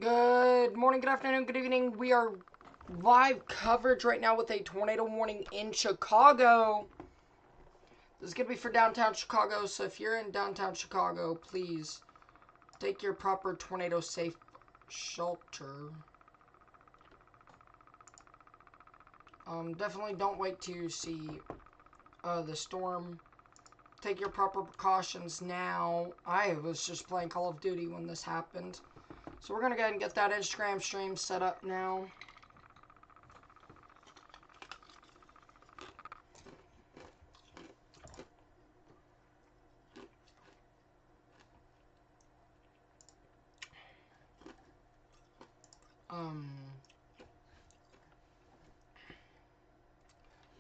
Good morning, good afternoon, good evening. We are live coverage right now with a tornado warning in Chicago. This is going to be for downtown Chicago, so if you're in downtown Chicago, please take your proper tornado safe shelter. Definitely don't wait to see the storm. Take your proper precautions now. I was just playing Call of Duty when this happened. So we're going to go ahead and get that Instagram stream set up now.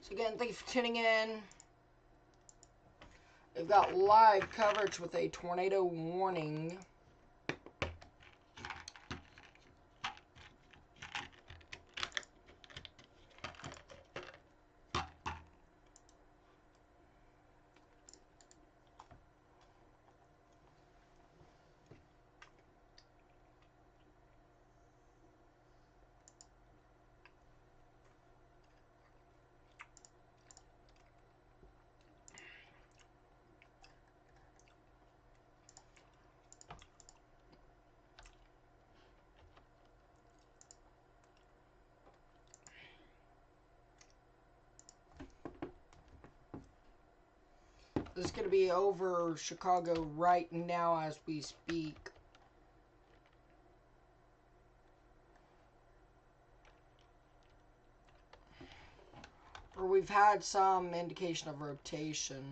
So again, thank you for tuning in. They've got live coverage with a tornado warning. This is going to be over Chicago right now as we speak. Or we've had some indication of rotation.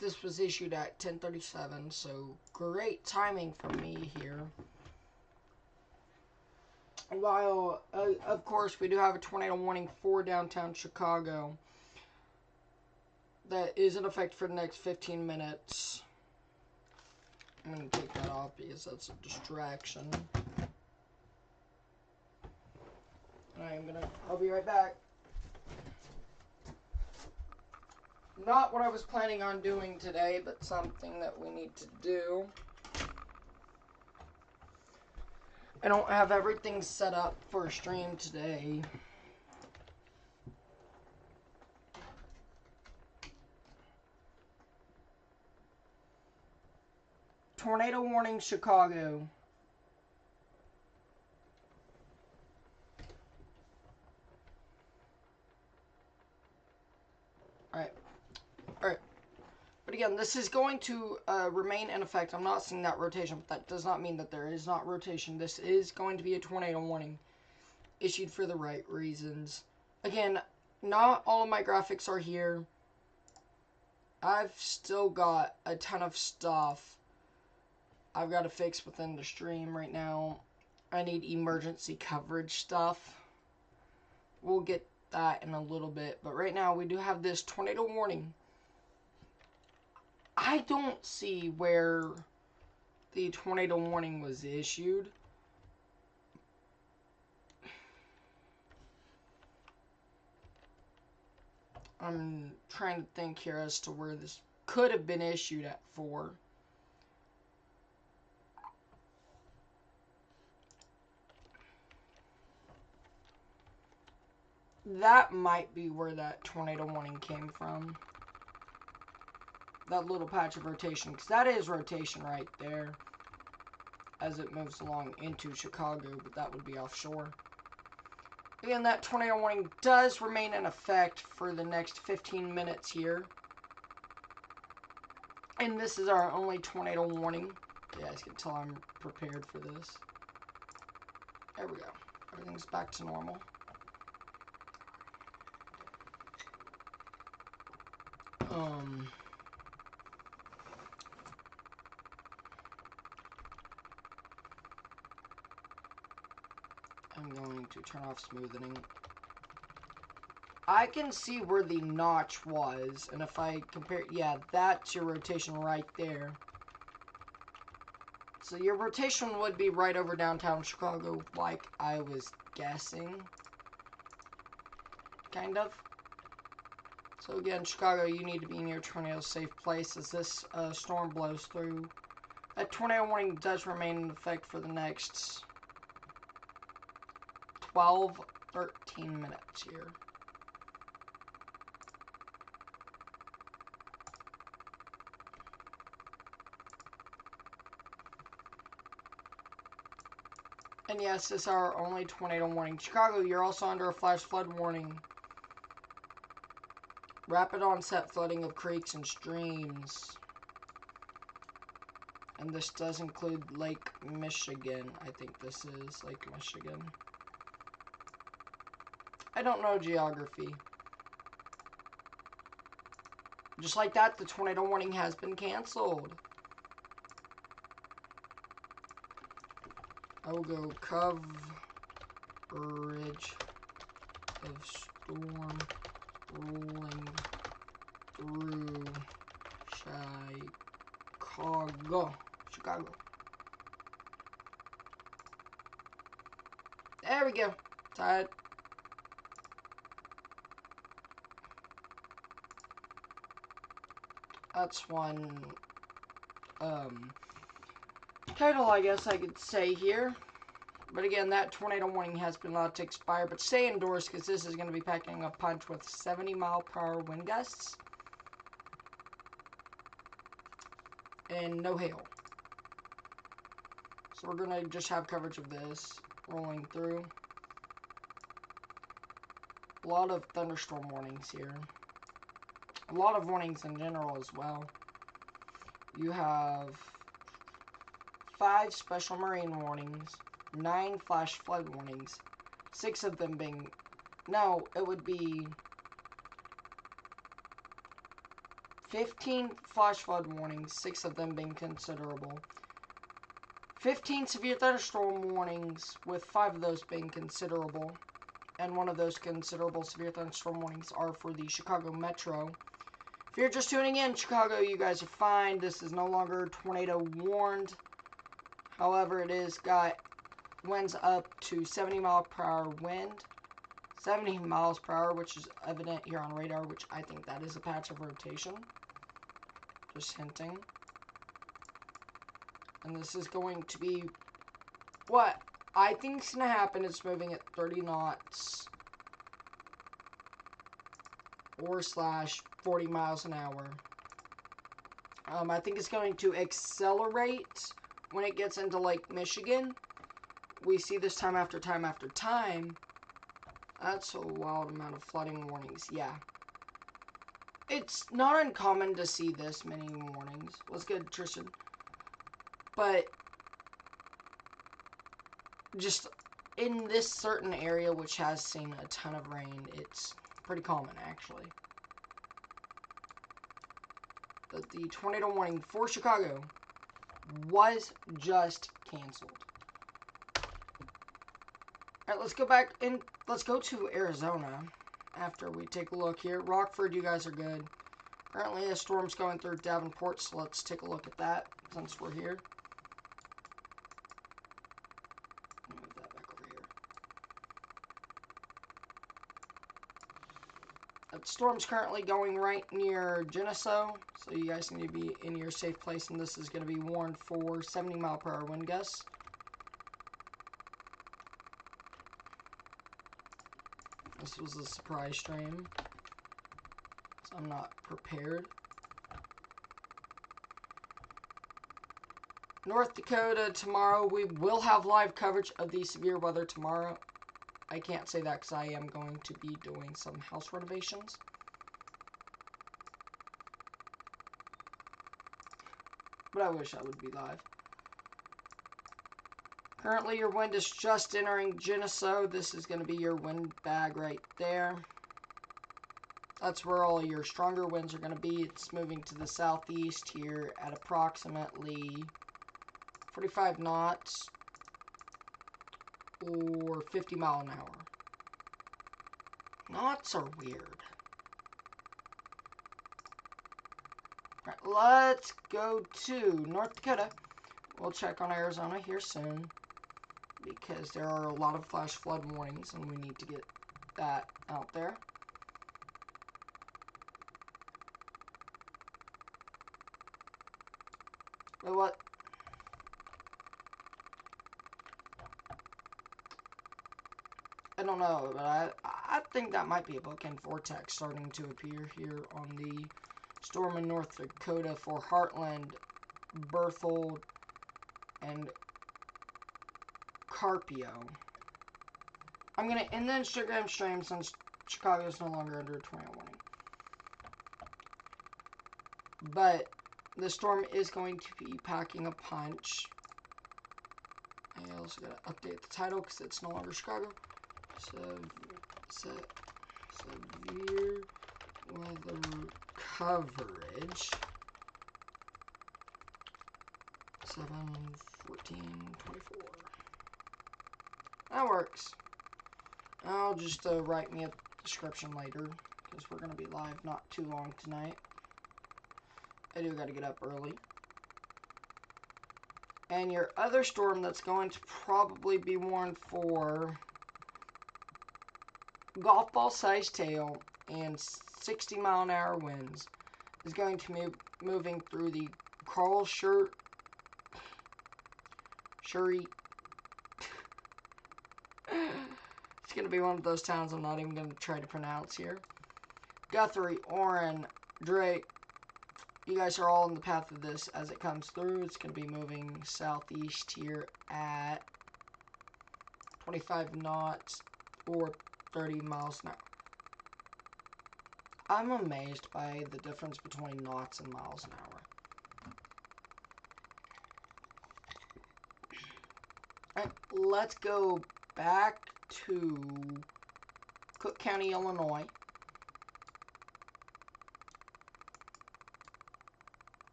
This was issued at 10:37, so great timing for me here. While, of course, we do have a tornado warning for downtown Chicago that is in effect for the next 15 minutes. I'm going to take that off because that's a distraction. I'll be right back. Not what I was planning on doing today, but something that we need to do. I don't have everything set up for a stream today. Tornado warning, Chicago. Alright. But again, this is going to remain in effect. I'm not seeing that rotation, but that does not mean that there is not rotation. This is going to be a tornado warning issued for the right reasons. Again, not all of my graphics are here. I've still got a ton of stuff I've got to fix within the stream right now. I need emergency coverage stuff. We'll get that in a little bit. But right now, we do have this tornado warning. I don't see where the tornado warning was issued. I'm trying to think here as to where this could have been issued at for. That might be where that tornado warning came from. That little patch of rotation, because that is rotation right there as it moves along into Chicago, but that would be offshore. Again, that tornado warning does remain in effect for the next 15 minutes here. And this is our only tornado warning. You guys can tell I'm prepared for this. There we go. Everything's back to normal. I'm going to turn off smoothing. I can see where the notch was, and if I compare, yeah, that's your rotation right there. So your rotation would be right over downtown Chicago, like I was guessing. Kind of. So again, Chicago, you need to be in your tornado safe place as this storm blows through That tornado warning does remain in effect for the next 12, 13 minutes here. And yes, this is our only tornado warning. Chicago, you're also under a flash flood warning. Rapid onset flooding of creeks and streams. And this does include Lake Michigan. I think this is Lake Michigan. I don't know geography. Just like that, the tornado warning has been canceled. I will go coverage of storm rolling through Chicago. There we go. Tied. That's one title, I guess I could say here. But again, that tornado warning has been allowed to expire. But stay indoors because this is going to be packing a punch with 70-mile-per-hour wind gusts. And no hail. So we're going to just have coverage of this rolling through. A lot of thunderstorm warnings here. A lot of warnings in general as well. You have 5 special marine warnings, 9 flash flood warnings, 6 of them being, no, it would be 15 flash flood warnings, 6 of them being considerable, 15 severe thunderstorm warnings, with 5 of those being considerable, and one of those considerable severe thunderstorm warnings are for the Chicago Metro. If you're just tuning in, Chicago, you guys are fine. This is no longer tornado warned. However, it is got winds up to 70 mile per hour wind. 70 miles per hour, which is evident here on radar, which I think that is a patch of rotation. Just hinting. And this is going to be what I think is going to happen. It's moving at 30 knots or / 40 miles an hour. I think it's going to accelerate when it gets into Lake Michigan. We see this time after time after time. That's a wild amount of flooding warnings, yeah. It's not uncommon to see this many warnings. What's good, Tristan? But just in this certain area, which has seen a ton of rain, it's pretty common, actually. But the tornado warning for Chicago was just canceled. Alright, let's go back and let's go to Arizona after we take a look here. Rockford, you guys are good. Currently, a storm's going through Davenport, so let's take a look at that since we're here. Move that back over here. The storm's currently going right near Geneseo, so you guys need to be in your safe place, and this is going to be warned for 70 mile per hour wind gusts. This was a surprise stream, so I'm not prepared. North Dakota, tomorrow we will have live coverage of the severe weather tomorrow. I can't say that because I am going to be doing some house renovations. But I wish I would be live. Currently, your wind is just entering Geneseo. This is going to be your wind bag right there. That's where all your stronger winds are going to be. It's moving to the southeast here at approximately 45 knots or 50 mile an hour. Knots are weird. Right, let's go to North Dakota. We'll check on Arizona here soon, because there are a lot of flash flood warnings, and we need to get that out there. But what? I don't know, but I think that might be a bookend vortex starting to appear here on the storm in North Dakota for Heartland, Berthold, and Carpio. I'm going to end the Instagram stream since Chicago is no longer under a tornado warning. But the storm is going to be packing a punch. I also got to update the title because it's no longer Chicago. Severe weather coverage. 7/14/24. That works. I'll just write me a description later because we're going to be live not too long tonight. I do got to get up early. And your other storm that's going to probably be warned for golf ball sized hail and 60-mile-an-hour winds is going to be moving through the Carl Shuri. It's going to be one of those towns I'm not even going to try to pronounce here. Guthrie, Orrin, Drake. You guys are all in the path of this as it comes through. It's going to be moving southeast here at 25 knots or 30 miles an hour. I'm amazed by the difference between knots and miles an hour. Alright, let's go back to Cook County, Illinois.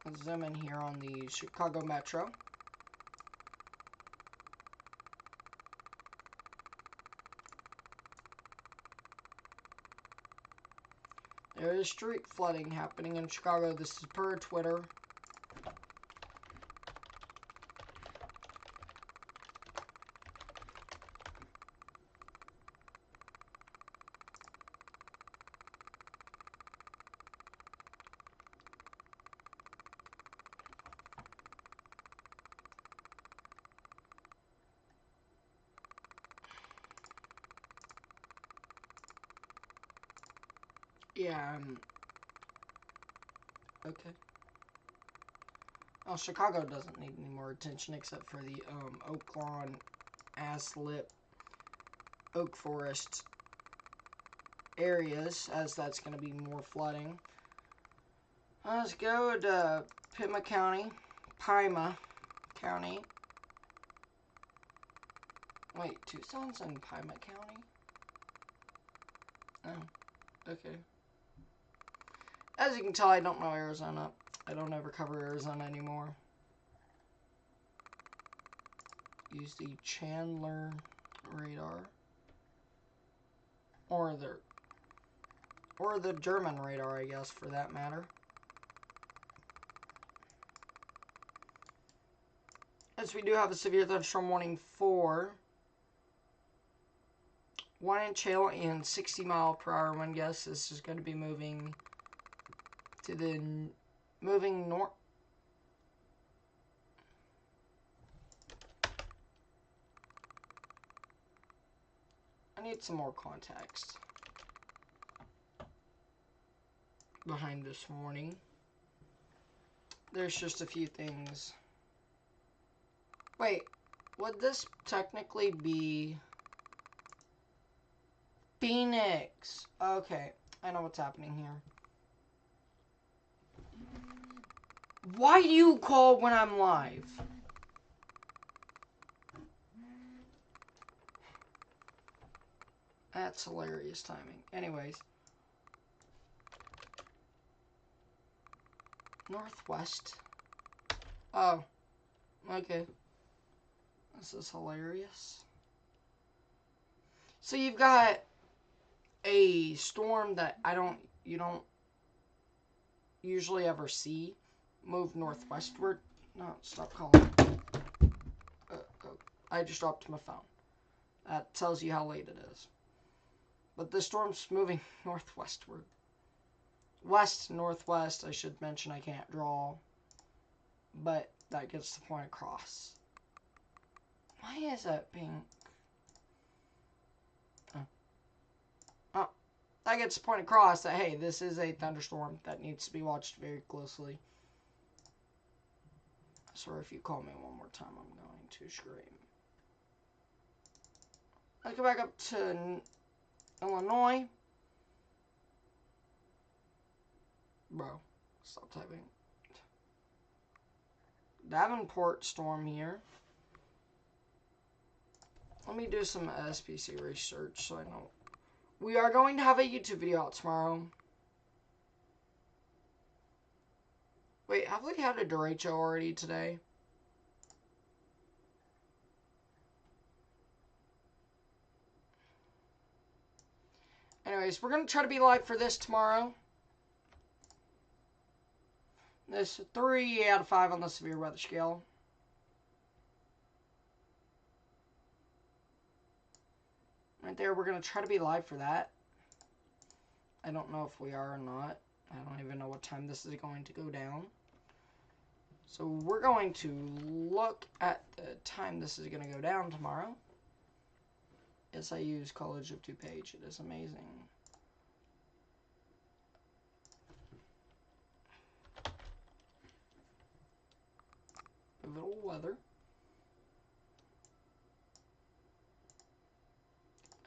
Let's zoom in here on the Chicago Metro. There is street flooding happening in Chicago. This is per Twitter. Yeah, okay. Oh, Chicago doesn't need any more attention except for the Oak Lawn, Aslip, Oak Forest areas, as that's going to be more flooding. Let's go to Pima County. Wait, Tucson's in Pima County? Oh, okay. As you can tell, I don't know Arizona. I don't ever cover Arizona anymore. Use the Chandler radar. Or the German radar, I guess, for that matter. As we do have a severe thunderstorm warning for 1-inch hail and 60-mile-per-hour wind gusts. This is going to be moving to the north. I need some more context behind this warning. There's just a few things. Wait, would this technically be Phoenix? Okay, I know what's happening here. Why do you call when I'm live? That's hilarious timing. Anyways. Northwest. Oh. Okay. This is hilarious. So you've got a storm that you don't usually ever see move northwestward. No, stop calling. I just dropped my phone. That tells you how late it is. But the storm's moving northwestward. West-northwest, I should mention I can't draw. But that gets the point across. Why is that pink? that gets the point across that, hey, this is a thunderstorm that needs to be watched very closely. Sorry if you call me one more time, I'm going to scream. Let's go back up to Illinois. Bro, stop typing. Davenport storm here. Let me do some SPC research so I know. We are going to have a YouTube video out tomorrow. Wait, have we had a derecho already today? Anyways, we're going to try to be live for this tomorrow. This 3 out of 5 on the severe weather scale. Right there, we're going to try to be live for that. I don't know if we are or not. I don't even know what time this is going to go down. So we're going to look at the time this is going to go down tomorrow. Yes, I use College of DuPage. It is amazing. Pivotal weather.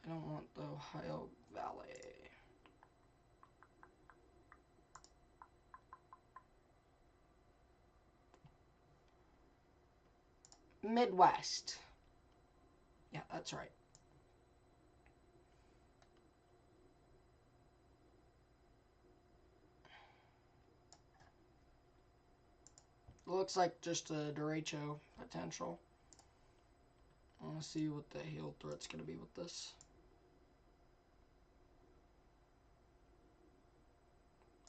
I don't want the Ohio Valley. Midwest. Yeah, that's right. Looks like just a derecho potential. I want to see what the hail threat's going to be with this.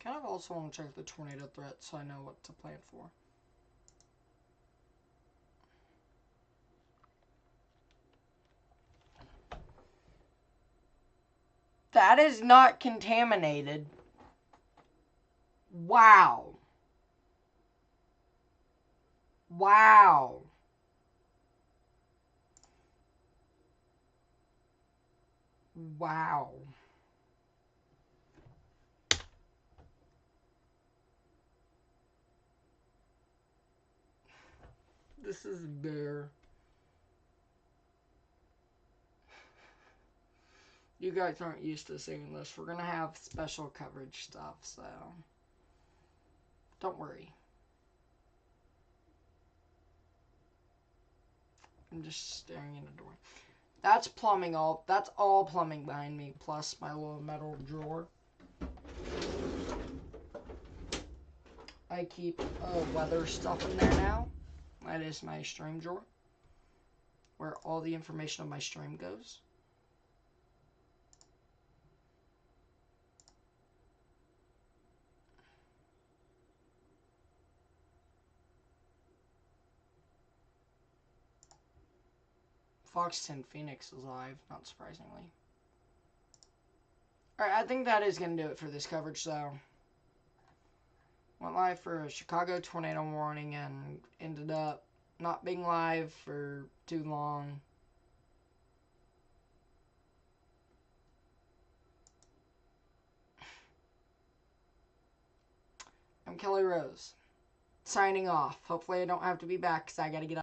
Kind of also want to check the tornado threat so I know what to plan for. That is not contaminated. Wow. Wow. Wow. This is bare. You guys aren't used to seeing this. We're gonna have special coverage stuff, so don't worry. I'm just staring in the door. That's plumbing all. That's all plumbing behind me, plus my little metal drawer. I keep weather stuff in there now. That is my stream drawer, where all the information on my stream goes. Fox 10 Phoenix is live, not surprisingly. Alright, I think that is going to do it for this coverage, though. Went live for a Chicago tornado warning and ended up not being live for too long. I'm Kelly Rose, signing off. Hopefully I don't have to be back because I got to get up.